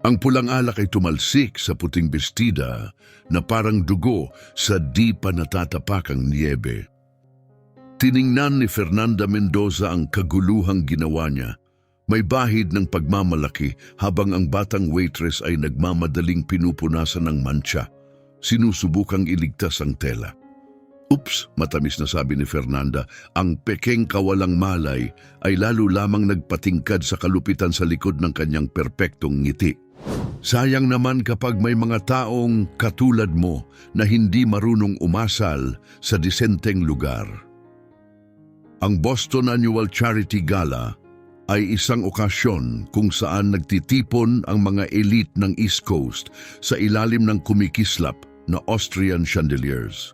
Ang pulang alak ay tumalsik sa puting bestida na parang dugo sa di pa natatapakang niyebe. Tiningnan ni Fernanda Mendoza ang kaguluhang ginawa niya. May bahid ng pagmamalaki habang ang batang waitress ay nagmamadaling pinupunasan ng mantsa. Sinusubukang iligtas ang tela. Oops, matamis na sabi ni Fernanda, ang pekeng kawalang malay ay lalo lamang nagpatingkad sa kalupitan sa likod ng kanyang perpektong ngiti. Sayang naman kapag may mga taong katulad mo na hindi marunong umasal sa disenteng lugar. Ang Boston Annual Charity Gala ay isang okasyon kung saan nagtitipon ang mga elite ng East Coast sa ilalim ng kumikislap na Austrian chandeliers.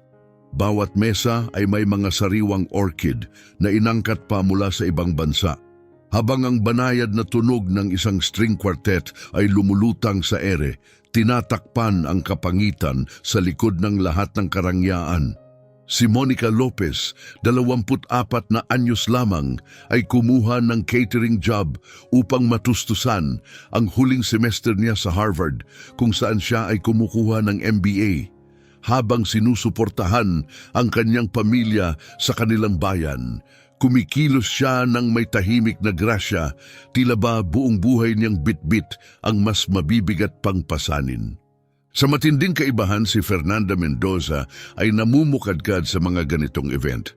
Bawat mesa ay may mga sariwang orchid na inangkat pa mula sa ibang bansa, habang ang banayad na tunog ng isang string quartet ay lumulutang sa ere, tinatakpan ang kapangitan sa likod ng lahat ng karangyaan. Si Monica Lopez, 24 na anyos lamang, ay kumuha ng catering job upang matustusan ang huling semester niya sa Harvard kung saan siya ay kumukuha ng MBA, habang sinusuportahan ang kanyang pamilya sa kanilang bayan. Kumikilos siya ng may tahimik na grasya, tila ba buong buhay niyang bitbit ang mas mabibigat pang pasanin. Sa matinding kaibahan, si Fernanda Mendoza ay namumukadkad sa mga ganitong event.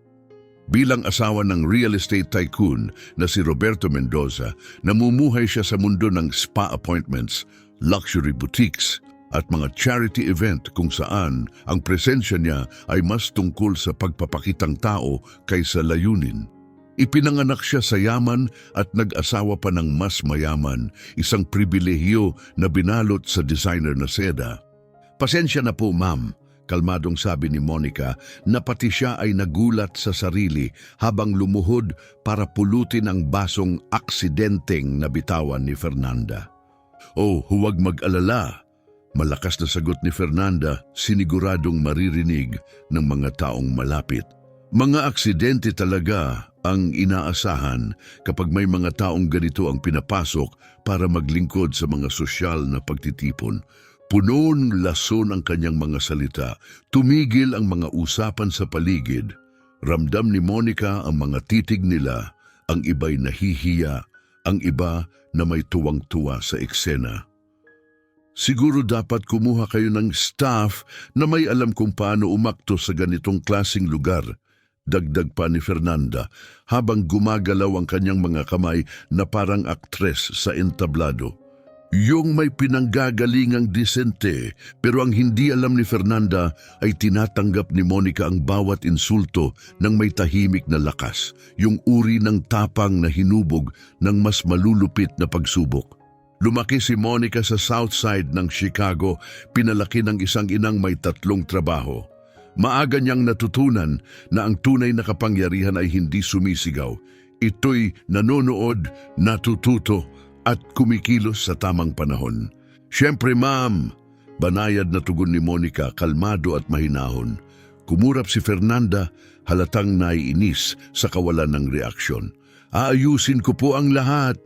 Bilang asawa ng real estate tycoon na si Roberto Mendoza, namumuhay siya sa mundo ng spa appointments, luxury boutiques, at mga charity event kung saan ang presensya niya ay mas tungkol sa pagpapakitang tao kaysa layunin. Ipinanganak siya sa yaman at nag-asawa pa ng mas mayaman, isang pribilehiyo na binalot sa designer na seda. Pasensya na po, ma'am, kalmadong sabi ni Monica na pati siya ay nagulat sa sarili habang lumuhod para pulutin ang basong aksidenteng nabitawan ni Fernanda. Oh, huwag mag-alala. Malakas na sagot ni Fernanda, siniguradong maririnig ng mga taong malapit. Mga aksidente talaga ang inaasahan kapag may mga taong ganito ang pinapasok para maglingkod sa mga sosyal na pagtitipon. Punon lason ang kanyang mga salita, tumigil ang mga usapan sa paligid. Ramdam ni Monica ang mga titig nila, ang iba'y nahihiya, ang iba na may tuwang-tuwa sa eksena. Siguro dapat kumuha kayo ng staff na may alam kung paano umakto sa ganitong klasing lugar, dagdag pa ni Fernanda habang gumagalaw ang kanyang mga kamay na parang aktres sa entablado. Yung may pinanggagalingang disente, pero ang hindi alam ni Fernanda ay tinatanggap ni Monica ang bawat insulto ng may tahimik na lakas, yung uri ng tapang na hinubog ng mas malulupit na pagsubok. Lumaki si Monica sa South Side ng Chicago, pinalaki ng isang inang may 3 trabaho. Maaga niyang natutunan na ang tunay na kapangyarihan ay hindi sumisigaw. Ito'y nanonood, natututo, at kumikilos sa tamang panahon. Siyempre, ma'am, banayad na tugon ni Monica, kalmado at mahinahon. Kumurap si Fernanda, halatang naiinis sa kawalan ng reaksyon. Aayusin ko po ang lahat.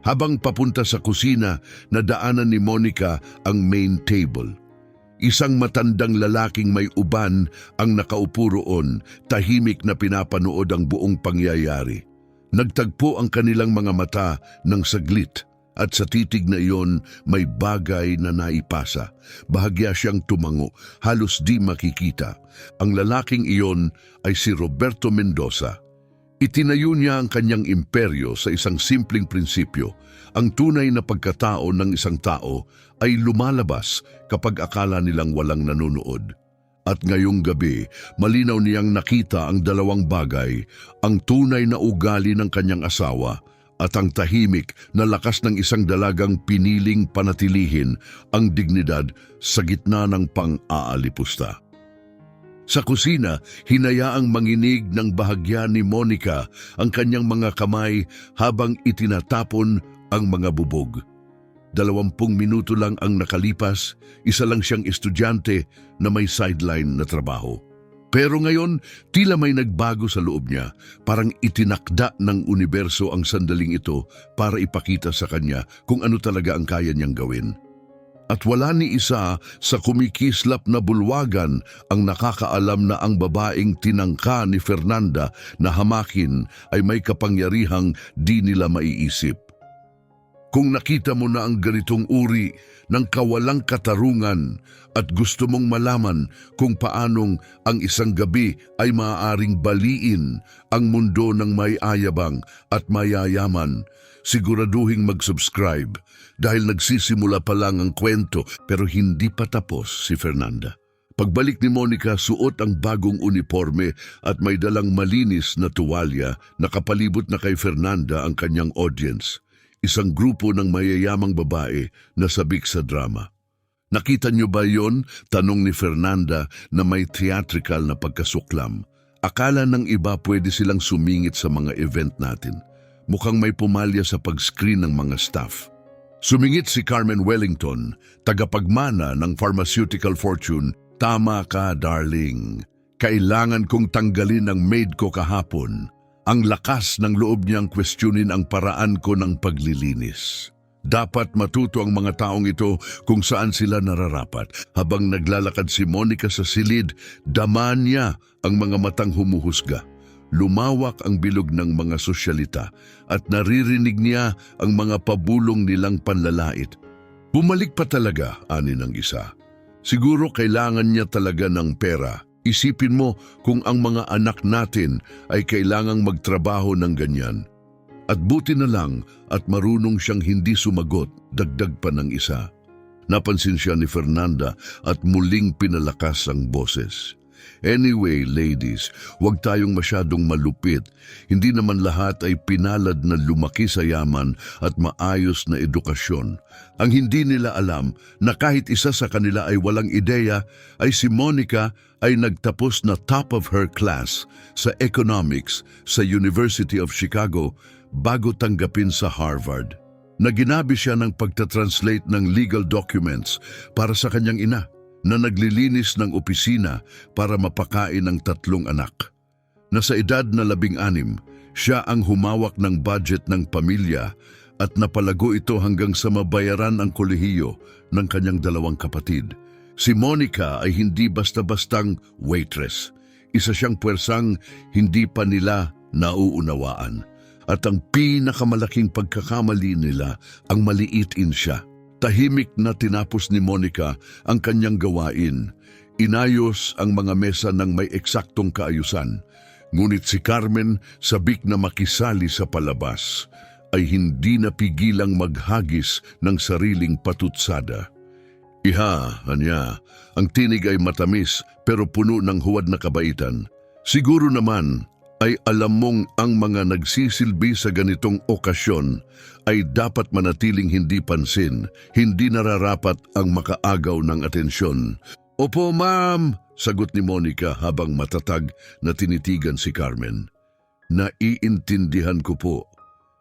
Habang papunta sa kusina, nadaanan ni Monica ang main table. Isang matandang lalaking may uban ang nakaupo roon, tahimik na pinapanood ang buong pangyayari. Nagtagpo ang kanilang mga mata ng saglit at sa titig na iyon may bagay na naipasa. Bahagya siyang tumango, halos di makikita. Ang lalaking iyon ay si Roberto Mendoza. Itinayo niya ang kanyang imperyo sa isang simpleng prinsipyo. Ang tunay na pagkatao ng isang tao ay lumalabas kapag akala nilang walang nanonood. At ngayong gabi, malinaw niyang nakita ang dalawang bagay, ang tunay na ugali ng kanyang asawa at ang tahimik na lakas ng isang dalagang piniling panatilihin ang dignidad sa gitna ng pang-aalipusta. Sa kusina, hinayaang manginig ng bahagya ni Monica ang kanyang mga kamay habang itinatapon ang mga bubog. 20 minuto lang ang nakalipas, isa lang siyang estudyante na may sideline na trabaho. Pero ngayon, tila may nagbago sa loob niya, parang itinakda ng universo ang sandaling ito para ipakita sa kanya kung ano talaga ang kaya niyang gawin. At wala ni isa sa kumikislap na bulwagan ang nakakaalam na ang babaeng tinangka ni Fernanda na hamakin ay may kapangyarihang di nila maiisip. Kung nakita mo na ang ganitong uri ng kawalang katarungan at gusto mong malaman kung paanong ang isang gabi ay maaaring baliin ang mundo ng may ayabang at mayayaman, siguraduhing mag-subscribe dahil nagsisimula pa lang ang kwento pero hindi pa tapos si Fernanda. Pagbalik ni Monica, suot ang bagong uniforme at may dalang malinis na tuwalya, nakapalibot na kay Fernanda ang kanyang audience. Isang grupo ng mayayamang babae na sabik sa drama. Nakita niyo ba yon? Tanong ni Fernanda na may theatrical na pagkasuklam. Akala ng iba pwede silang sumingit sa mga event natin. Mukhang may pumalya sa pag-screen ng mga staff. Sumingit si Carmen Wellington, tagapagmana ng pharmaceutical fortune. Tama ka, darling. Kailangan kong tanggalin ang maid ko kahapon. Ang lakas ng loob niyang questionin ang paraan ko ng paglilinis. Dapat matuto ang mga taong ito kung saan sila nararapat. Habang naglalakad si Monica sa silid, dama niya ang mga matang humuhusga. Lumawak ang bilog ng mga sosyalita at naririnig niya ang mga pabulong nilang panlalait. Bumalik pa talaga, ani ng isa. Siguro kailangan niya talaga ng pera. Isipin mo kung ang mga anak natin ay kailangang magtrabaho ng ganyan. At buti na lang at marunong siyang hindi sumagot, dagdag pa ng isa. Napansin siya ni Fernanda at muling pinalakas ang boses. Anyway, ladies, huwag tayong masyadong malupit. Hindi naman lahat ay pinalad na lumaki sa yaman at maayos na edukasyon. Ang hindi nila alam na kahit isa sa kanila ay walang ideya, ay si Monica ay nagtapos na top of her class sa economics sa University of Chicago bago tanggapin sa Harvard. Naginabi siya ng pagtatranslate ng legal documents para sa kanyang ina, na naglilinis ng opisina para mapakain ang 3 anak. Nasa edad na 16, siya ang humawak ng budget ng pamilya at napalago ito hanggang sa mabayaran ang kolehiyo ng kanyang 2 kapatid. Si Monica ay hindi basta-bastang waitress. Isa siyang puwersang hindi pa nila nauunawaan. At ang pinakamalaking pagkakamali nila, ang maliitin siya. Tahimik na tinapos ni Monica ang kanyang gawain. Inayos ang mga mesa ng may eksaktong kaayusan. Ngunit si Carmen, sabik na makisali sa palabas, ay hindi napigilang maghagis ng sariling patutsada. Iha, anya, ang tinig ay matamis pero puno ng huwad na kabaitan. Siguro naman ay alam mong ang mga nagsisilbi sa ganitong okasyon ay dapat manatiling hindi pansin, hindi nararapat ang makaagaw ng atensyon. Opo, ma'am, sagot ni Monica habang matatag na tinitigan si Carmen. Naiintindihan ko po.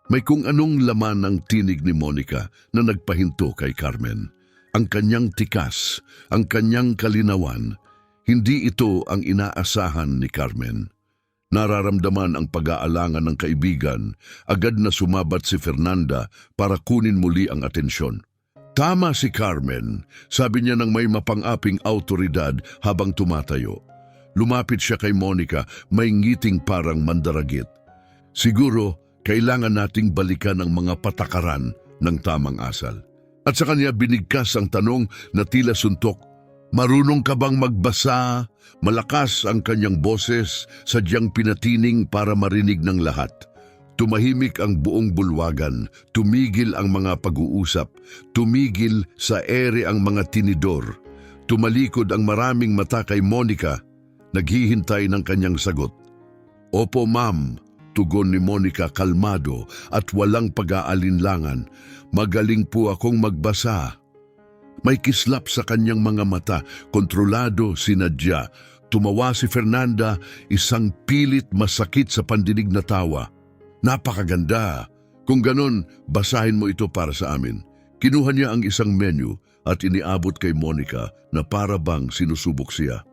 May kung anong laman ng tinig ni Monica na nagpahinto kay Carmen. Ang kanyang tikas, ang kanyang kalinawan, hindi ito ang inaasahan ni Carmen. Nararamdaman ang pag-aalangan ng kaibigan, agad na sumabat si Fernanda para kunin muli ang atensyon. Tama si Carmen, sabi niya ng may mapang-aping autoridad habang tumatayo. Lumapit siya kay Monica, may ngiting parang mandaragit. Siguro, kailangan nating balikan ang mga patakaran ng tamang asal. At sa kanya binigkas ang tanong na tila suntok. Marunong ka bang magbasa? Malakas ang kanyang boses, sadyang pinatining para marinig ng lahat. Tumahimik ang buong bulwagan, tumigil ang mga pag-uusap, tumigil sa ere ang mga tinidor. Tumalikod ang maraming mata kay Monica, naghihintay ng kanyang sagot. Opo, ma'am, tugon ni Monica kalmado at walang pag-aalinlangan. Magaling po akong magbasa. May kislap sa kanyang mga mata, kontrolado, sinadya. Tumawa si Fernanda, isang pilit masakit sa pandinig na tawa. Napakaganda. Kung ganon, basahin mo ito para sa amin. Kinuha niya ang isang menu at iniabot kay Monica na para bang sinusubok siya.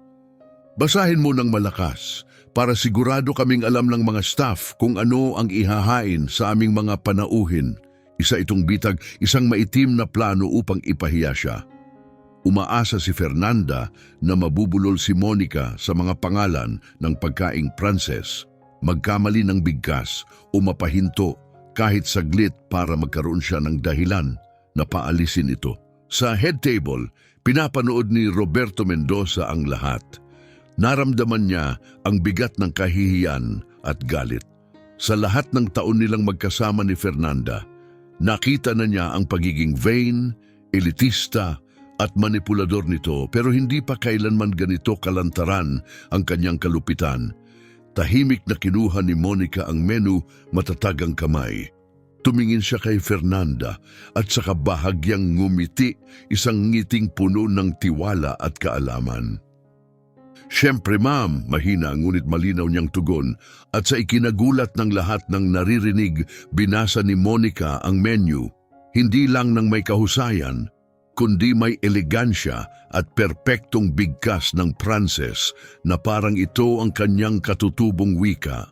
Basahin mo ng malakas para sigurado kaming alam ng mga staff kung ano ang ihahain sa aming mga panauhin. Isa itong bitag, isang maitim na plano upang ipahiya siya. Umaasa si Fernanda na mabubulol si Monica sa mga pangalan ng pagkaing Pranses, magkamali ng bigkas o mapahinto kahit saglit para magkaroon siya ng dahilan na paalisin ito. Sa head table, pinapanood ni Roberto Mendoza ang lahat. Naramdaman niya ang bigat ng kahihiyan at galit. Sa lahat ng taon nilang magkasama ni Fernanda, nakita na niya ang pagiging vain, elitista at manipulador nito, pero hindi pa kailanman ganito kalantaran ang kanyang kalupitan. Tahimik na kinuha ni Monica ang menu, matatag ang kamay. Tumingin siya kay Fernanda at saka bahagyang ngumiti, isang ngiting puno ng tiwala at kaalaman. "Siyempre ma'am," mahina ngunit malinaw niyang tugon, at sa ikinagulat ng lahat ng naririnig, binasa ni Monica ang menu. Hindi lang ng may kahusayan, kundi may elegansya at perpektong bigkas ng Pranses na parang ito ang kanyang katutubong wika.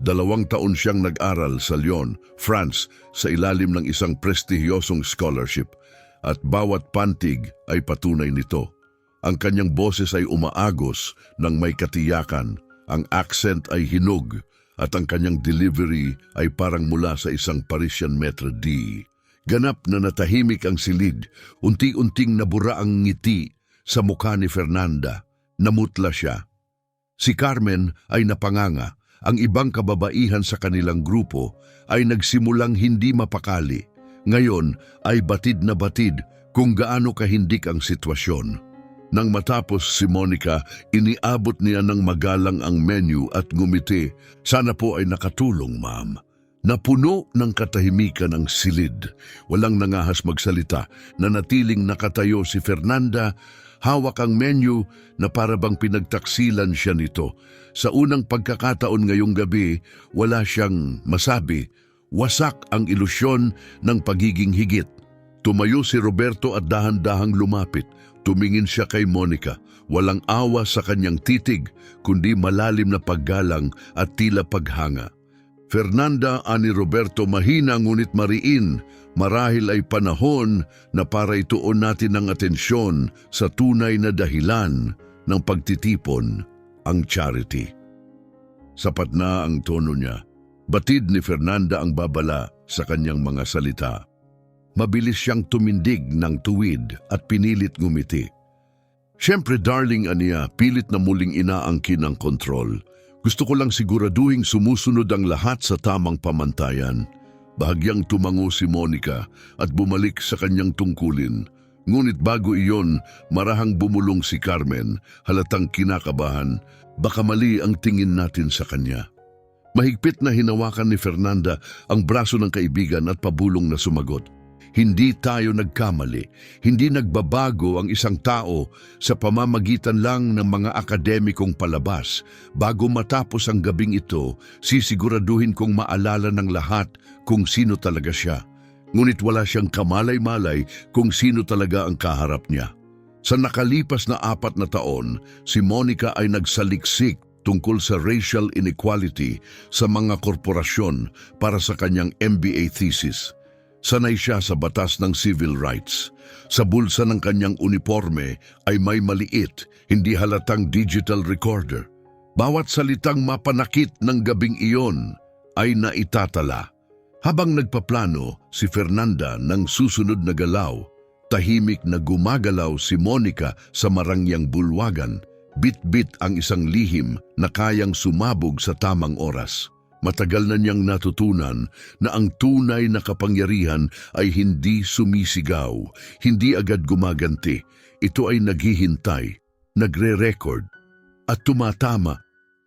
2 taon siyang nag-aral sa Lyon, France, sa ilalim ng isang prestihiyosong scholarship, at bawat pantig ay patunay nito. Ang kanyang boses ay umaagos ng may katiyakan, ang accent ay hinog, at ang kanyang delivery ay parang mula sa isang Parisian maître d'. Ganap na natahimik ang silid, unti-unting nabura ang ngiti sa mukha ni Fernanda. Namutla siya. Si Carmen ay napanganga. Ang ibang kababaihan sa kanilang grupo ay nagsimulang hindi mapakali. Ngayon ay batid na batid kung gaano kahindik ang sitwasyon. Nang matapos si Monica, iniabot niya ng magalang ang menu at ngumiti. "Sana po ay nakatulong, ma'am." Napuno ng katahimikan ang silid. Walang nangahas magsalita. Nanatiling nakatayo si Fernanda, hawak ang menu na parabang pinagtaksilan siya nito. Sa unang pagkakataon ngayong gabi, wala siyang masabi. Wasak ang ilusyon ng pagiging higit. Tumayo si Roberto at dahan-dahang lumapit. Tumingin siya kay Monica. Walang awa sa kanyang titig, kundi malalim na paggalang at tila paghanga. "Fernanda," ani Roberto mahina ngunit mariin, "marahil ay panahon na para ituon natin ang atensyon sa tunay na dahilan ng pagtitipon, ang charity." Sapat na ang tono niya. Batid ni Fernanda ang babala sa kanyang mga salita. Mabilis siyang tumindig ng tuwid at pinilit ngumiti. "Siyempre darling," aniya, pilit na muling inaangkin ang kontrol. "Gusto ko lang siguraduhing sumusunod ang lahat sa tamang pamantayan." Bahagyang tumango si Monica at bumalik sa kanyang tungkulin. Ngunit bago iyon, marahang bumulong si Carmen, halatang kinakabahan. Baka mali ang tingin natin sa kanya. Mahigpit na hinawakan ni Fernanda ang braso ng kaibigan at pabulong na sumagot. "Hindi tayo nagkamali. Hindi nagbabago ang isang tao sa pamamagitan lang ng mga akademikong palabas. Bago matapos ang gabing ito, sisiguraduhin kong maalala ng lahat kung sino talaga siya. Ngunit wala siyang kamalay-malay kung sino talaga ang kaharap niya." Sa nakalipas na 4 na taon, si Monica ay nagsaliksik tungkol sa racial inequality sa mga korporasyon para sa kanyang MBA thesis. Sanay siya sa batas ng civil rights. Sa bulsa ng kanyang uniforme ay may maliit, hindi halatang digital recorder. Bawat salitang mapanakit ng gabing iyon ay naitatala. Habang nagpaplano si Fernanda ng susunod na galaw, tahimik na gumagalaw si Monica sa marangyang bulwagan. Bit-bit ang isang lihim na kayang sumabog sa tamang oras. Matagal na niyang natutunan na ang tunay na kapangyarihan ay hindi sumisigaw, hindi agad gumaganti. Ito ay naghihintay, nagre-record, at tumatama.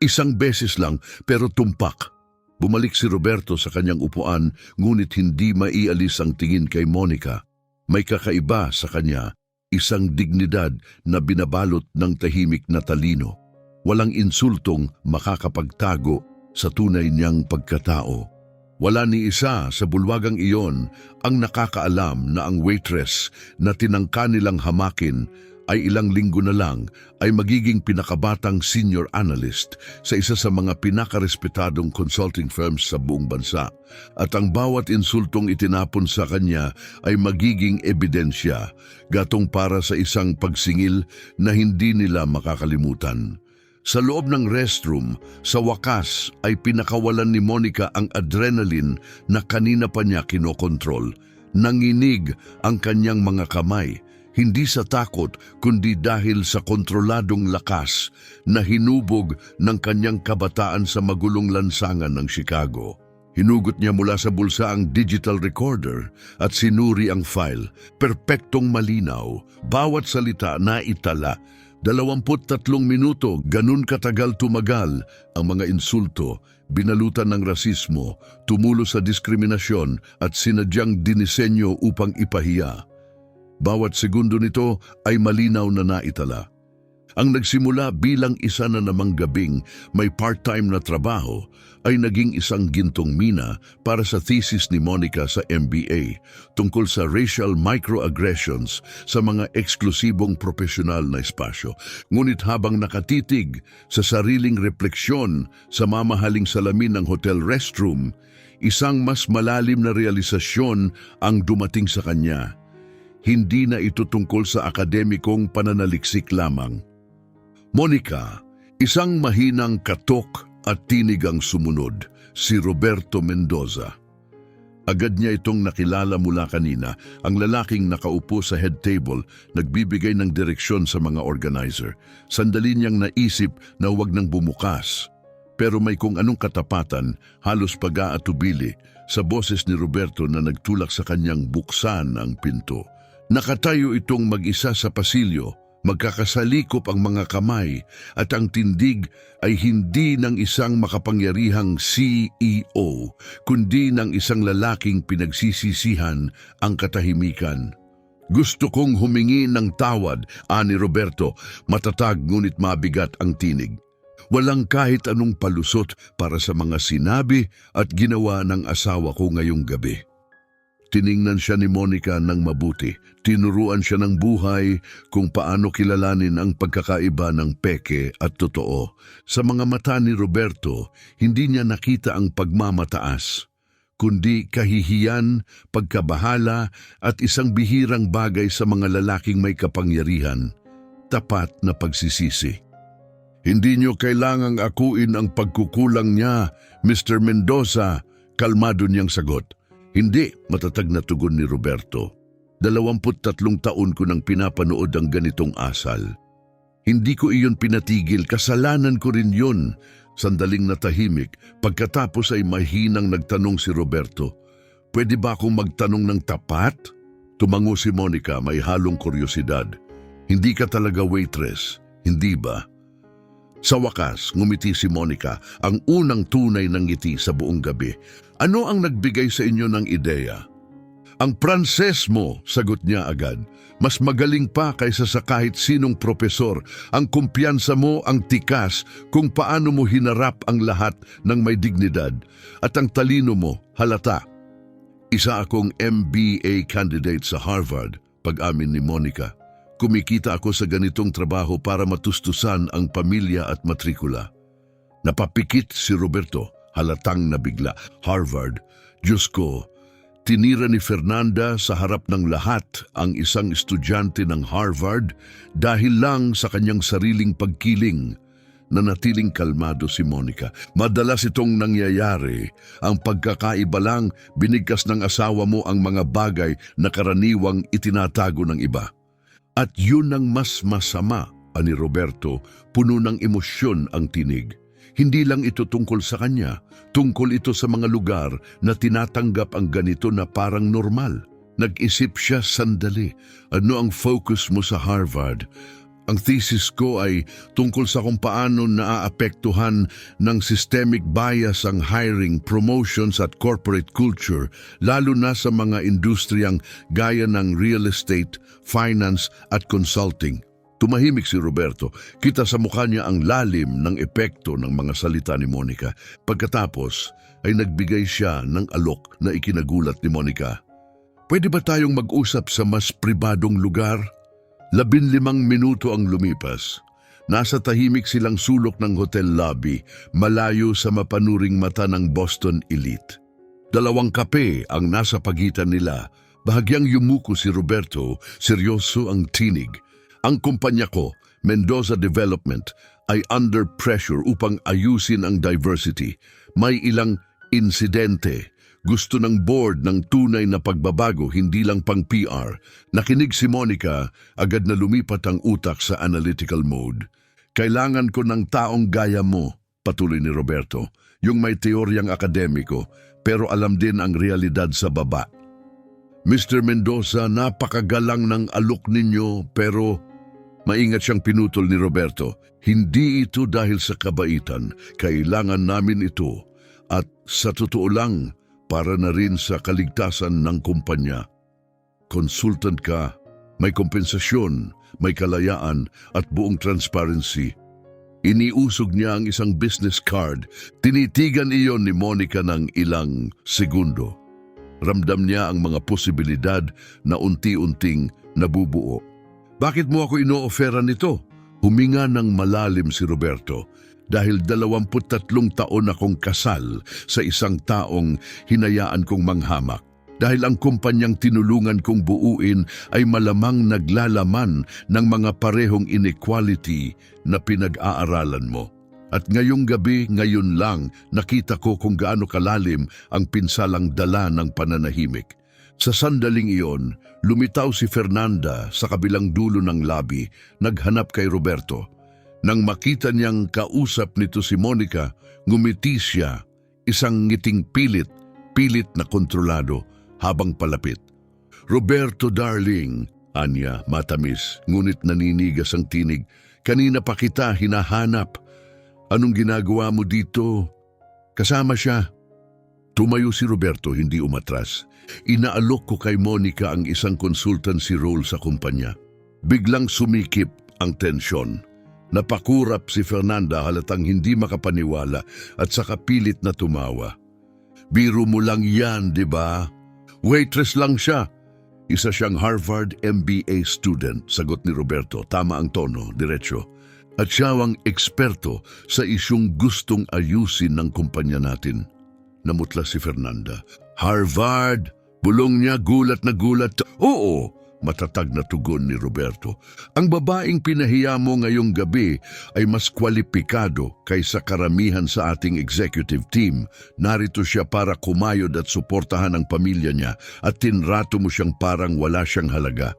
Isang beses lang pero tumpak. Bumalik si Roberto sa kanyang upuan, ngunit hindi maialis ang tingin kay Monica. May kakaiba sa kanya, isang dignidad na binabalot ng tahimik na talino. Walang insultong makakapagtago sa tunay niyang pagkatao. Wala ni isa sa bulwagang iyon ang nakakaalam na ang waitress na tinangka nilang hamakin ay ilang linggo na lang ay magiging pinakabatang senior analyst sa isa sa mga pinakarespetadong consulting firms sa buong bansa. At ang bawat insultong itinapon sa kanya ay magiging ebidensya, gatong para sa isang pagsingil na hindi nila makakalimutan. Sa loob ng restroom, sa wakas ay pinakawalan ni Monica ang adrenaline na kanina pa niya kinokontrol. Nanginig ang kanyang mga kamay, hindi sa takot kundi dahil sa kontroladong lakas na hinubog ng kanyang kabataan sa magulong lansangan ng Chicago. Hinugot niya mula sa bulsa ang digital recorder at sinuri ang file. Perpektong malinaw, bawat salita na itala. 23 minuto, ganun katagal tumagal ang mga insulto, binalutan ng rasismo, tumulo sa diskriminasyon at sinadyang dinisenyo upang ipahiya. Bawat segundo nito ay malinaw na naitala. Ang nagsimula bilang isa na namang gabing may part-time na trabaho ay naging isang gintong mina para sa thesis ni Monica sa MBA tungkol sa racial microaggressions sa mga eksklusibong profesional na espasyo. Ngunit habang nakatitig sa sariling refleksyon sa mamahaling salamin ng hotel restroom, isang mas malalim na realisasyon ang dumating sa kanya. Hindi na ito tungkol sa akademikong pananaliksik lamang. Monica, isang mahinang katok at tinig ang sumunod, si Roberto Mendoza. Agad niya itong nakilala mula kanina, ang lalaking nakaupo sa head table, nagbibigay ng direksyon sa mga organizer. Sandali niyang naisip na huwag nang bumukas. Pero may kung anong katapatan, halos pag-aatubili, sa boses ni Roberto na nagtulak sa kanyang buksan ang pinto. Nakatayo itong mag-isa sa pasilyo, magkakasalikop ang mga kamay at ang tindig ay hindi ng isang makapangyarihang CEO, kundi ng isang lalaking pinagsisisihan ang katahimikan. Gusto kong humingi ng tawad, ani Roberto, matatag ngunit mabigat ang tinig. Walang kahit anong palusot para sa mga sinabi at ginawa ng asawa ko ngayong gabi. Tiningnan siya ni Monica ng mabuti. Tinuruan siya ng buhay kung paano kilalanin ang pagkakaiba ng peke at totoo. Sa mga mata ni Roberto, hindi niya nakita ang pagmamataas, kundi kahihiyan, pagkabahala at isang bihirang bagay sa mga lalaking may kapangyarihan, tapat na pagsisisi. Hindi niyo kailangang akuin ang pagkukulang niya, Mr. Mendoza, kalmado niyang sagot. Hindi, matatag na tugon ni Roberto. 23 taon ko nang pinapanood ang ganitong asal. Hindi ko iyon pinatigil, kasalanan ko rin yun. Sandaling natahimik, pagkatapos ay mahinang nagtanong si Roberto, "Pwede ba akong magtanong ng tapat?" Tumango si Monica, may halong kuryosidad. "Hindi ka talaga waitress, hindi ba?" Sa wakas, ngumiti si Monica, ang unang tunay ng ngiti sa buong gabi. "Ano ang nagbigay sa inyo ng ideya?" "Ang Pranses mo," sagot niya agad. "Mas magaling pa kaysa sa kahit sinong propesor. Ang kumpiyansa mo ang tikas kung paano mo hinarap ang lahat ng may dignidad. At ang talino mo, halata." "Isa akong MBA candidate sa Harvard," pag-amin ni Monica. "Kumikita ako sa ganitong trabaho para matustusan ang pamilya at matrikula." Napapikit si Roberto, halatang nabigla. "Harvard, Diyos ko." Tinira ni Fernanda sa harap ng lahat ang isang estudyante ng Harvard dahil lang sa kanyang sariling pagkiling. Nanatiling kalmado si Monica. "Madalas itong nangyayari. Ang pagkakaiba lang, binigkas ng asawa mo ang mga bagay na karaniwang itinatago ng iba." "At yun ang mas masama," ani Roberto, puno ng emosyon ang tinig. Hindi lang ito tungkol sa kanya, tungkol ito sa mga lugar na tinatanggap ang ganito na parang normal. Nag-isip siya sandali. "Ano ang focus mo sa Harvard?" "Ang thesis ko ay tungkol sa kung paano naaapektuhan ng systemic bias ang hiring, promotions at corporate culture, lalo na sa mga industriyang gaya ng real estate, finance at consulting." Tumahimik si Roberto. Kita sa mukha niya ang lalim ng epekto ng mga salita ni Monica. Pagkatapos ay nagbigay siya ng alok na ikinagulat ni Monica. "Pwede ba tayong mag-usap sa mas pribadong lugar?" 15 minuto ang lumipas. Nasa tahimik silang sulok ng hotel lobby, malayo sa mapanuring mata ng Boston Elite. 2 kape ang nasa pagitan nila. Bahagyang yumuko si Roberto, seryoso ang tinig. Ang kumpanya ko, Mendoza Development, ay under pressure upang ayusin ang diversity. May ilang insidente. Gusto ng board ng tunay na pagbabago, hindi lang pang PR. Nakinig si Monica, agad na lumipat ang utak sa analytical mode. Kailangan ko ng taong gaya mo, patuloy ni Roberto. Yung may teoryang akademiko, pero alam din ang realidad sa baba. Mr. Mendoza, napakagalang ng alok ninyo, pero maingat siyang pinutol ni Roberto. Hindi ito dahil sa kabaitan, kailangan namin ito. At sa totoo lang, para na rin sa kaligtasan ng kumpanya. Consultant ka, may kompensasyon, may kalayaan at buong transparency. Iniusog niya ang isang business card. Tinitigan iyon ni Monica ng ilang segundo. Ramdam niya ang mga posibilidad na unti-unting nabubuo. Bakit mo ako ino-offera nito? Huminga ng malalim si Roberto. Dahil 23 taon akong kasal sa isang taong hinayaan kong manghamak. Dahil ang kumpanyang tinulungan kong buuin ay malamang naglalaman ng mga parehong inequality na pinag-aaralan mo. At ngayong gabi, ngayon lang, nakita ko kung gaano kalalim ang pinsalang dala ng pananahimik. Sa sandaling iyon, lumitaw si Fernanda sa kabilang dulo ng lobby, naghanap kay Roberto. Nang makita niyang kausap nito si Monica, ngumiti siya, isang ngiting pilit na kontrolado habang palapit. Roberto darling, anya matamis, ngunit naninigas ang tinig. Kanina pa kita hinahanap. Anong ginagawa mo dito? Kasama siya. Tumayo si Roberto, hindi umatras. Inaalok ko kay Monica ang isang consultancy role sa kumpanya. Biglang sumikip ang tensyon. Napakurap si Fernanda, halatang hindi makapaniwala at saka pilit na tumawa. Biro mo lang yan, di ba? Waitress lang siya. Isa siyang Harvard MBA student, sagot ni Roberto. Tama ang tono, diretsyo. At siya ang eksperto sa isyong gustong ayusin ng kumpanya natin. Namutla si Fernanda. Harvard! Bulong niya, gulat na gulat. Oo! Matatag na tugon ni Roberto. Ang babaeng pinahiya mo ngayong gabi ay mas kwalipikado kaysa karamihan sa ating executive team. Narito siya para kumayod at suportahan ang pamilya niya at tinrato mo siyang parang wala siyang halaga.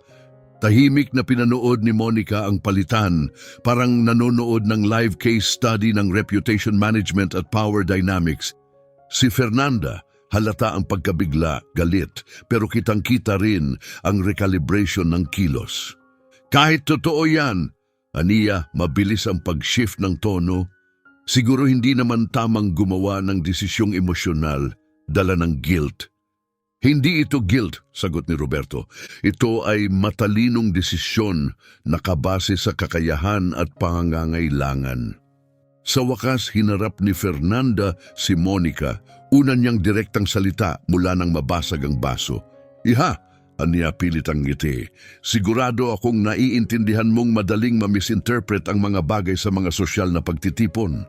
Tahimik na pinanood ni Monica ang palitan, parang nanonood ng live case study ng reputation management at power dynamics. Si Fernanda, halata ang pagkabigla, galit, pero kitang-kita rin ang recalibration ng kilos. Kahit totoo yan, aniya, mabilis ang pag-shift ng tono. Siguro hindi naman tamang gumawa ng desisyong emosyonal, dala ng guilt. Hindi ito guilt, sagot ni Roberto. Ito ay matalinong desisyon na kabase sa kakayahan at pangangailangan. Sa wakas, hinarap ni Fernanda si Monica. Una niyang direktang salita mula nang mabasag ang baso. Iha, aniya pilit ang ngiti. Sigurado akong naiintindihan mong madaling ma-misinterpret ang mga bagay sa mga sosyal na pagtitipon.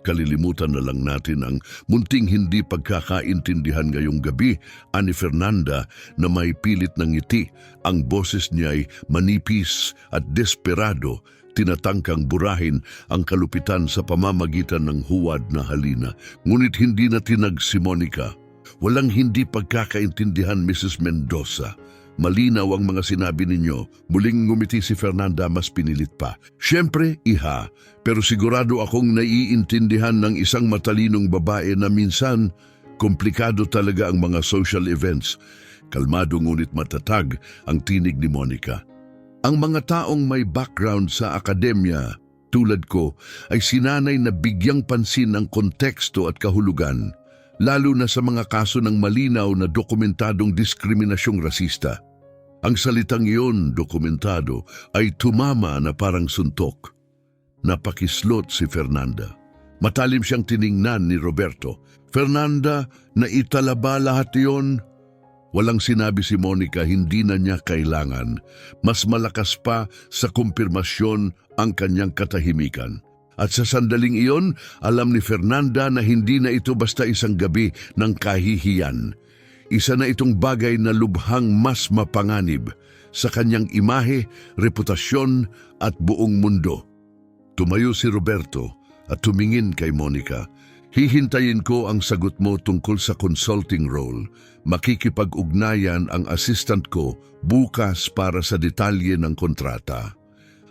Kalilimutan na lang natin ang munting hindi pagkakaintindihan ngayong gabi, ani Fernanda na may pilit ng ngiti. Ang boses niya ay manipis at desperado, tinatangkang burahin ang kalupitan sa pamamagitan ng huwad na halina. Ngunit hindi na tinag si Monica. Walang hindi pagkakaintindihan, Mrs. Mendoza. Malinaw ang mga sinabi ninyo. Muling ngumiti si Fernanda, mas pinilit pa. Siyempre, iha, pero sigurado akong naiintindihan ng isang matalinong babae na minsan komplikado talaga ang mga social events. Kalmado ngunit matatag ang tinig ni Monica. Ang mga taong may background sa akademya, tulad ko, ay sinanay na bigyang pansin ang konteksto at kahulugan, lalo na sa mga kaso ng malinaw na dokumentadong diskriminasyong rasista. Ang salitang iyon, dokumentado, ay tumama na parang suntok. Napakislot si Fernanda. Matalim siyang tiningnan ni Roberto. Fernanda, naitalaba lahat iyon? Walang sinabi si Monica, hindi na niya kailangan. Mas malakas pa sa kumpirmasyon ang kanyang katahimikan. At sa sandaling iyon, alam ni Fernanda na hindi na ito basta isang gabi ng kahihiyan. Isa na itong bagay na lubhang mas mapanganib sa kanyang imahe, reputasyon at buong mundo. Tumayo si Roberto at tumingin kay Monica. Hihintayin ko ang sagot mo tungkol sa consulting role. Makikipag-ugnayan ang assistant ko bukas para sa detalye ng kontrata.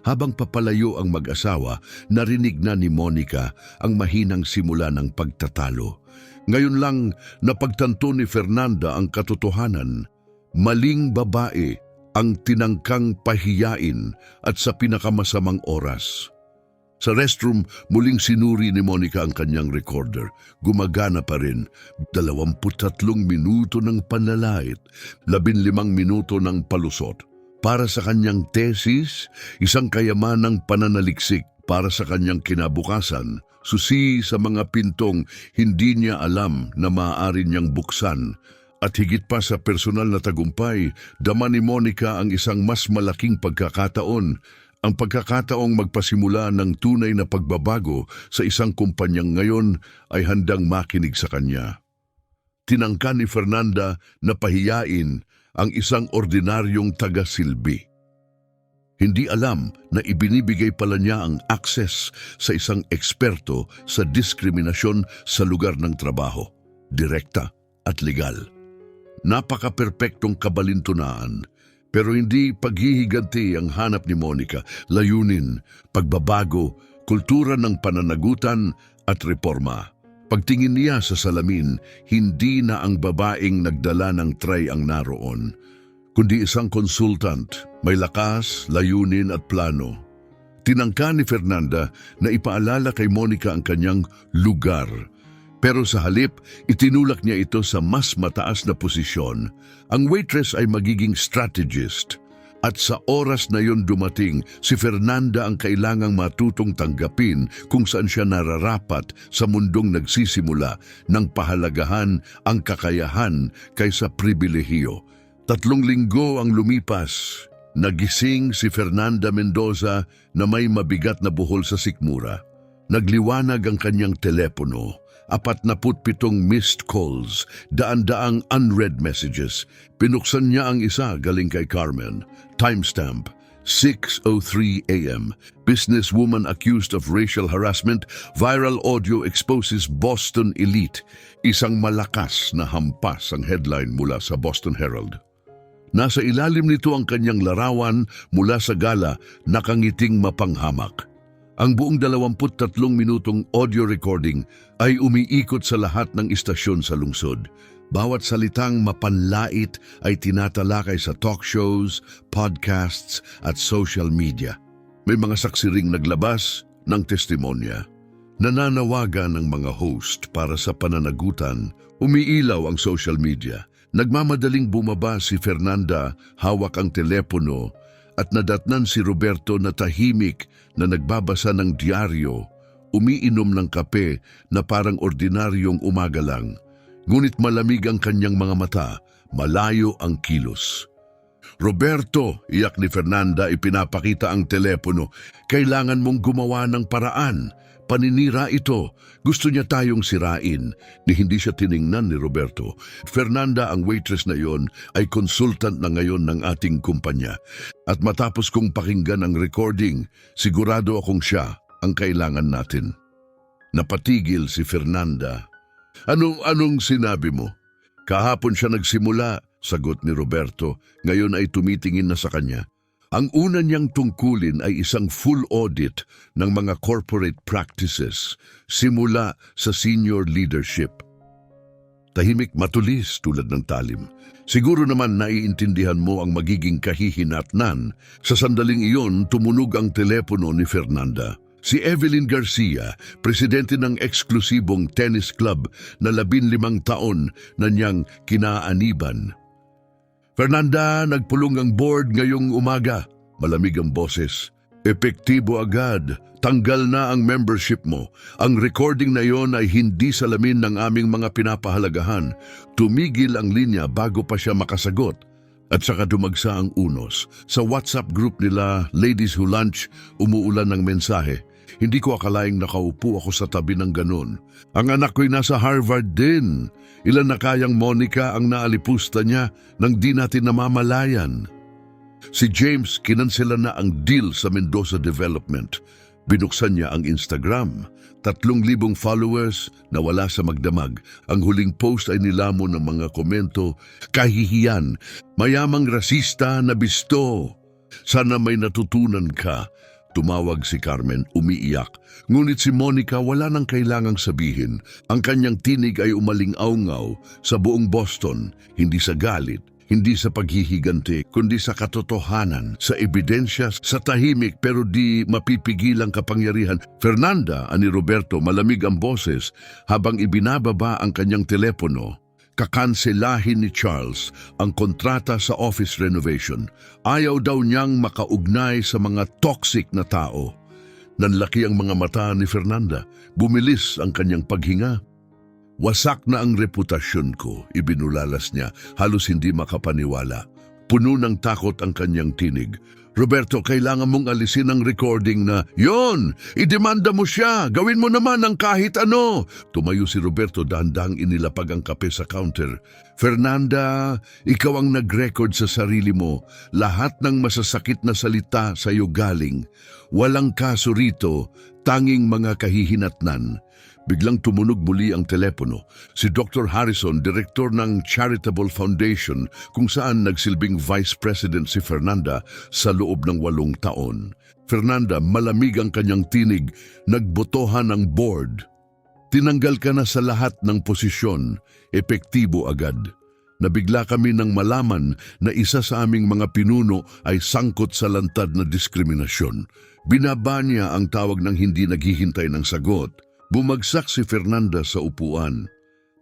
Habang papalayo ang mag-asawa, narinig na ni Monica ang mahinang simula ng pagtatalo. Ngayon lang napagtanto ni Fernanda ang katotohanan. Maling babae ang tinangkang pahiyain at sa pinakamasamang oras. Sa restroom, muling sinuri ni Monica ang kanyang recorder. Gumagana pa rin. 23 minuto ng panlalait, 15 minuto ng palusot. Para sa kanyang thesis, isang kayamanang pananaliksik para sa kanyang kinabukasan. Susi sa mga pintong hindi niya alam na maaari niyang buksan. At higit pa sa personal na tagumpay, dama ni Monica ang isang mas malaking pagkakataon. Ang pagkakataong magpasimula ng tunay na pagbabago sa isang kumpanyang ngayon ay handang makinig sa kanya. Tinangka ni Fernanda na pahiyain ang isang ordinaryong taga-silbi. Hindi alam na ibinibigay pala niya ang access sa isang eksperto sa diskriminasyon sa lugar ng trabaho, direkta at legal. Napaka-perpektong kabalintunaan. Pero hindi paghihiganti ang hanap ni Monica, layunin, pagbabago, kultura ng pananagutan at reforma. Pagtingin niya sa salamin, hindi na ang babaeng nagdala ng tray ang naroon, kundi isang consultant, may lakas, layunin at plano. Tinangka ni Fernanda na ipaalala kay Monica ang kanyang lugar. Pero sa halip, itinulak niya ito sa mas mataas na posisyon. Ang waitress ay magiging strategist. At sa oras na yon dumating, si Fernanda ang kailangang matutong tanggapin kung saan siya nararapat sa mundong nagsisimula ng pahalagahan ang kakayahan kaysa pribilehiyo. 3 linggo ang lumipas. Nagising si Fernanda Mendoza na may mabigat na buhol sa sikmura. Nagliwanag ang kanyang telepono. 47 missed calls, daan-daang unread messages. Pinuksan niya ang isa galing kay Carmen. Timestamp, 6:03 a.m. Businesswoman accused of racial harassment. Viral audio exposes Boston elite. Isang malakas na hampas ang headline mula sa Boston Herald. Nasa ilalim nito ang kanyang larawan mula sa gala, nakangiting mapanghamak. Ang buong 23 minutong audio recording ay umiikot sa lahat ng istasyon sa lungsod. Bawat salitang mapanlait ay tinatalakay sa talk shows, podcasts at social media. May mga saksi ring naglabas ng testimonya. Nananawagan ng mga host para sa pananagutan, umiilaw ang social media. Nagmamadaling bumaba si Fernanda, hawak ang telepono, at nadatnan si Roberto na tahimik na nagbabasa ng diaryo, umiinom ng kape na parang ordinaryong umaga lang. Ngunit malamig ang kanyang mga mata, malayo ang kilos. Roberto, iyak ni Fernanda, ipinapakita ang telepono. Kailangan mong gumawa ng paraan. Paninira ito. Gusto niya tayong sirain. Hindi siya tiningnan ni Roberto. Fernanda, ang waitress na yon, ay consultant na ngayon ng ating kumpanya. At matapos kong pakinggan ang recording, sigurado akong siya ang kailangan natin. Napatigil si Fernanda. Anong sinabi mo? Kahapon siya nagsimula, sagot ni Roberto. Ngayon ay tumitingin na sa kanya. Ang una niyang tungkulin ay isang full audit ng mga corporate practices, simula sa senior leadership. Tahimik, matulis tulad ng talim. Siguro naman naiintindihan mo ang magiging kahihinatnan. Sa sandaling iyon, tumunog ang telepono ni Fernanda. Si Evelyn Garcia, presidente ng eksklusibong tennis club na 15 taon na niyang kinaaniban. Fernanda, nagpulong ang board ngayong umaga. Malamig ang boses. Epektibo agad. Tanggal na ang membership mo. Ang recording na yon ay hindi salamin ng aming mga pinapahalagahan. Tumigil ang linya bago pa siya makasagot. At saka dumagsa ang unos. Sa WhatsApp group nila, Ladies Who Lunch, umuulan ng mensahe. Hindi ko akalaing nakaupo ako sa tabi ng ganun. Ang anak ko'y nasa Harvard din. Ilan na kayang Monica ang naalipusta niya nang di natin namamalayan. Si James, kinansela na ang deal sa Mendoza Development. Binuksan niya ang Instagram. 3,000 followers na wala sa magdamag. Ang huling post ay nilamon ng mga komento. Kahihiyan, mayamang rasista na bisto. Sana may natutunan ka. Tumawag si Carmen, umiiyak. Ngunit si Monica wala nang kailangang sabihin. Ang kanyang tinig ay umaling-aungaw sa buong Boston, hindi sa galit. Hindi sa paghihiganti, kundi sa katotohanan, sa ebidensya, sa tahimik pero di mapipigilang kapangyarihan. Fernanda, ani Roberto, malamig ang boses habang ibinababa ang kanyang telepono. Kakanselahin ni Charles ang kontrata sa office renovation. Ayaw daw niyang makaugnay sa mga toxic na tao. Nanlaki ang mga mata ni Fernanda. Bumilis ang kanyang paghinga. Wasak na ang reputasyon ko, ibinulalas niya, halos hindi makapaniwala. Puno ng takot ang kanyang tinig. Roberto, kailangan mong alisin ang recording na, "Yon! Idemanda mo siya! Gawin mo naman ang kahit ano!" Tumayo si Roberto, dahan-dahang inilapag ang kape sa counter. "Fernanda, ikaw ang nag-record sa sarili mo. Lahat ng masasakit na salita sa iyo galing. Walang kaso rito, tanging mga kahihinatnan." Biglang tumunog muli ang telepono. Si Dr. Harrison, direktor ng Charitable Foundation, kung saan nagsilbing vice president si Fernanda sa loob ng 8 taon. Fernanda, malamig ang kanyang tinig, nagbotohan ng board. "Tinanggal ka na sa lahat ng posisyon, epektibo agad." Nabigla kami nang malaman na isa sa aming mga pinuno ay sangkot sa lantad na diskriminasyon. Binaba niya ang tawag ng hindi naghihintay ng sagot. Bumagsak si Fernanda sa upuan.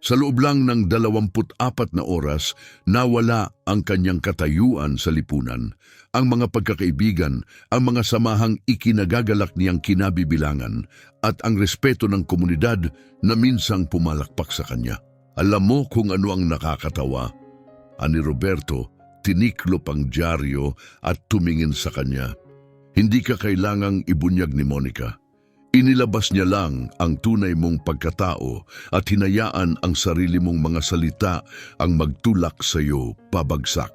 Sa loob lang ng 24 na oras, nawala ang kanyang katayuan sa lipunan. Ang mga pagkakaibigan, ang mga samahang ikinagagalak niyang kinabibilangan, at ang respeto ng komunidad na minsang pumalakpak sa kanya. Alam mo kung ano ang nakakatawa? Ani Roberto, tiniklop ang dyaryo at tumingin sa kanya. Hindi ka kailangang ibunyag ni Monica. Inilabas niya lang ang tunay mong pagkatao at hinayaan ang sarili mong mga salita ang magtulak sa iyo pabagsak.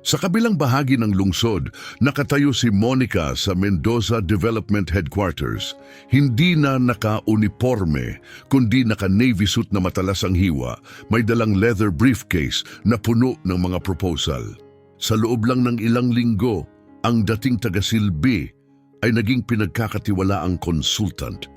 Sa kabilang bahagi ng lungsod, nakatayo si Monica sa Mendoza Development Headquarters. Hindi na naka-uniforme, kundi naka-navy suit na matalas ang hiwa, may dalang leather briefcase na puno ng mga proposal. Sa loob lang ng ilang linggo, ang dating taga-silbi ay naging pinagkakatiwalaang consultant.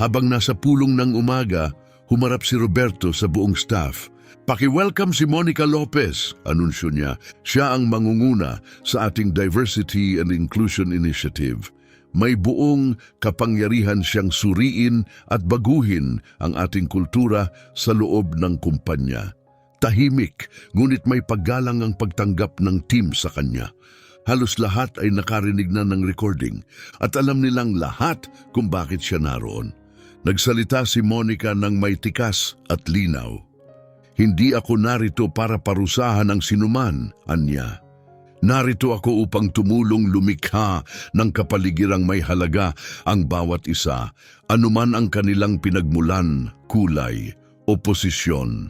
Habang nasa pulong ng umaga, humarap si Roberto sa buong staff. "Paki-welcome si Monica Lopez," anunsyo niya. Siya ang mangunguna sa ating Diversity and Inclusion Initiative. May buong kapangyarihan siyang suriin at baguhin ang ating kultura sa loob ng kumpanya. Tahimik, ngunit may paggalang ang pagtanggap ng team sa kanya. Halos lahat ay nakarinig na ng recording at alam nilang lahat kung bakit siya naroon. Nagsalita si Monica ng may tikas at linaw. "Hindi ako narito para parusahan ang sinuman," anya. "Narito ako upang tumulong lumikha ng kapaligirang may halaga ang bawat isa, anuman ang kanilang pinagmulan, kulay o posisyon."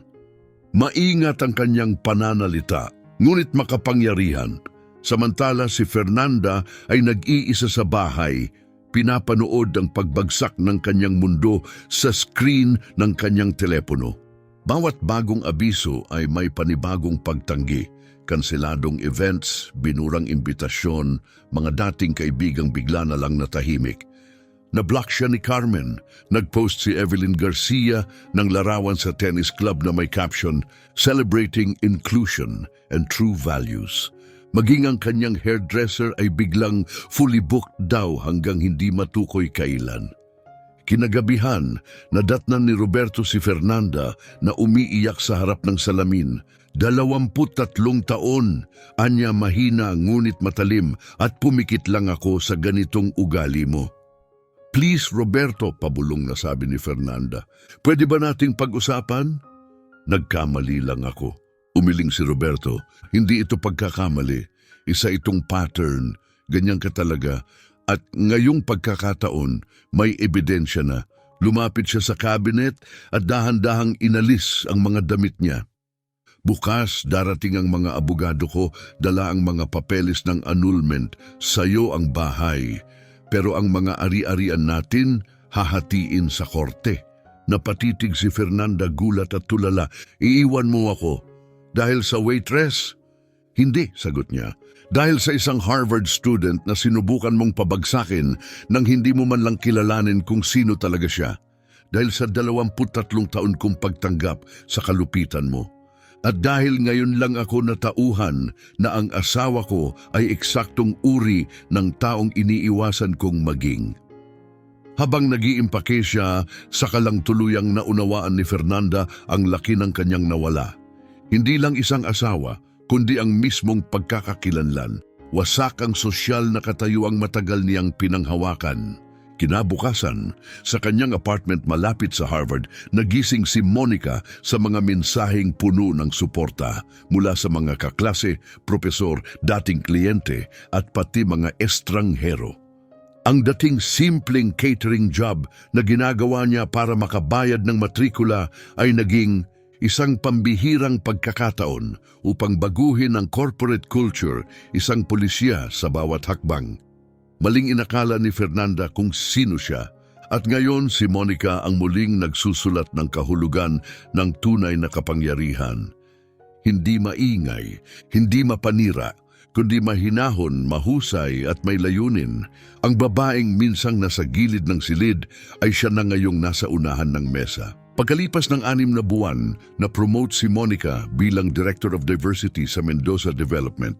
Maingat ang kanyang pananalita, ngunit makapangyarihan. Samantala si Fernanda ay nag-iisa sa bahay, pinapanood ang pagbagsak ng kanyang mundo sa screen ng kanyang telepono. Bawat bagong abiso ay may panibagong pagtanggi, kanseladong events, binurang imbitasyon, mga dating kaibigang bigla na lang natahimik. Na-block siya ni Carmen. Nag-post si Evelyn Garcia ng larawan sa tennis club na may caption, "Celebrating Inclusion and True Values." Maging ang kanyang hairdresser ay biglang fully booked daw hanggang hindi matukoy kailan. Kinagabihan, nadatnan ni Roberto si Fernanda na umiiyak sa harap ng salamin. 23 taon, anya mahina ngunit matalim at pumikit lang ako sa ganitong ugali mo. Please Roberto, pabulong na sabi ni Fernanda. Pwede ba nating pag-usapan? Nagkamali lang ako. Umiling si Roberto. Hindi ito pagkakamali. Isa itong pattern. Ganyan ka talaga. At ngayong pagkakataon, may ebidensya na. Lumapit siya sa cabinet at dahan-dahang inalis ang mga damit niya. Bukas darating ang mga abogado ko, dala ang mga papeles ng annulment, sayo ang bahay. Pero ang mga ari-arian natin, hahatiin sa korte. Napatitig si Fernanda, gulat at tulala. Iiwan mo ako. Dahil sa waitress? Hindi, sagot niya. Dahil sa isang Harvard student na sinubukan mong pabagsakin nang hindi mo man lang kilalanin kung sino talaga siya. Dahil sa 23 taon kong pagtanggap sa kalupitan mo. At dahil ngayon lang ako natauhan na ang asawa ko ay eksaktong uri ng taong iniiwasan kong maging. Habang nag-iimpake siya, saka lang tuluyang naunawaan ni Fernanda ang laki ng kanyang nawala. Hindi lang isang asawa, kundi ang mismong pagkakakilanlan. Wasak ang sosyal na katayuang matagal niyang pinanghawakan. Kinabukasan, sa kanyang apartment malapit sa Harvard, nagising si Monica sa mga mensaheng puno ng suporta mula sa mga kaklase, propesor, dating kliyente at pati mga estranghero. Ang dating simpleng catering job na ginagawa niya para makabayad ng matrikula ay naging isang pambihirang pagkakataon upang baguhin ang corporate culture, isang pulisya sa bawat hakbang. Maling inakala ni Fernanda kung sino siya at ngayon si Monica ang muling nagsusulat ng kahulugan ng tunay na kapangyarihan. Hindi maingay, hindi mapanira, kundi mahinahon, mahusay at may layunin. Ang babaeng minsang nasa gilid ng silid ay siya na ngayong nasa unahan ng mesa. Pagkalipas ng 6 na buwan, na-promote si Monica bilang Director of Diversity sa Mendoza Development.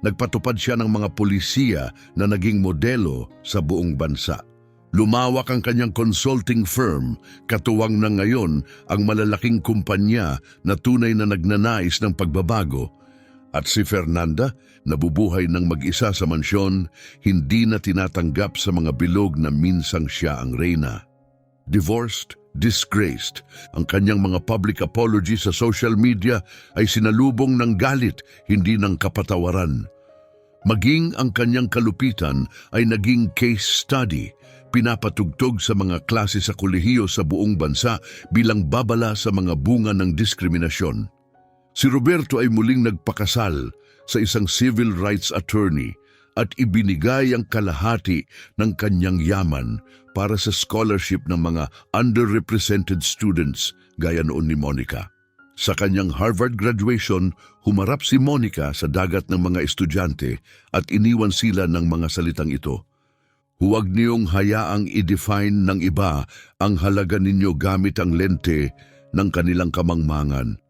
Nagpatupad siya ng mga polisiya na naging modelo sa buong bansa. Lumawak ang kanyang consulting firm, katuwang na ngayon ang malalaking kumpanya na tunay na nagnanais ng pagbabago. At si Fernanda, nabubuhay ng mag-isa sa mansyon, hindi na tinatanggap sa mga bilog na minsang siya ang reyna. Divorced, disgraced, ang kanyang mga public apology sa social media ay sinalubong ng galit, hindi ng kapatawaran. Maging ang kanyang kalupitan ay naging case study, pinapatugtog sa mga klase sa kolehiyo sa buong bansa bilang babala sa mga bunga ng diskriminasyon. Si Roberto ay muling nagpakasal sa isang civil rights attorney at ibinigay ang kalahati ng kanyang yaman para sa scholarship ng mga underrepresented students gaya noon ni Monica. Sa kanyang Harvard graduation, humarap si Monica sa dagat ng mga estudyante at iniwan sila ng mga salitang ito. Huwag niyong hayaang i-define ng iba ang halaga ninyo gamit ang lente ng kanilang kamangmangan.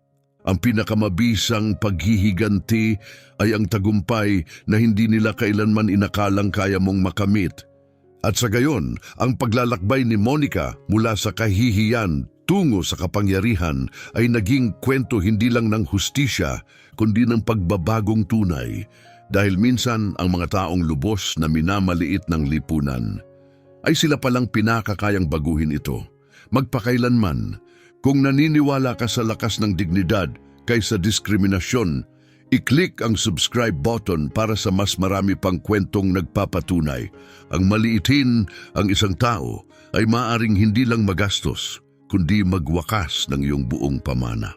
Ang pinakamabisang paghihiganti ay ang tagumpay na hindi nila kailanman inakalang kaya mong makamit. At sa gayon, ang paglalakbay ni Monica mula sa kahihiyan tungo sa kapangyarihan ay naging kwento hindi lang ng hustisya, kundi ng pagbabagong tunay. Dahil minsan ang mga taong lubos na minamaliit ng lipunan ay sila palang pinakakayang baguhin ito. Magpakailanman, kung naniniwala ka sa lakas ng dignidad kaysa diskriminasyon, i-click ang subscribe button para sa mas marami pang kwentong nagpapatunay. Ang maliitin ang isang tao ay maaring hindi lang magastos, kundi magwakas ng iyong buong pamana.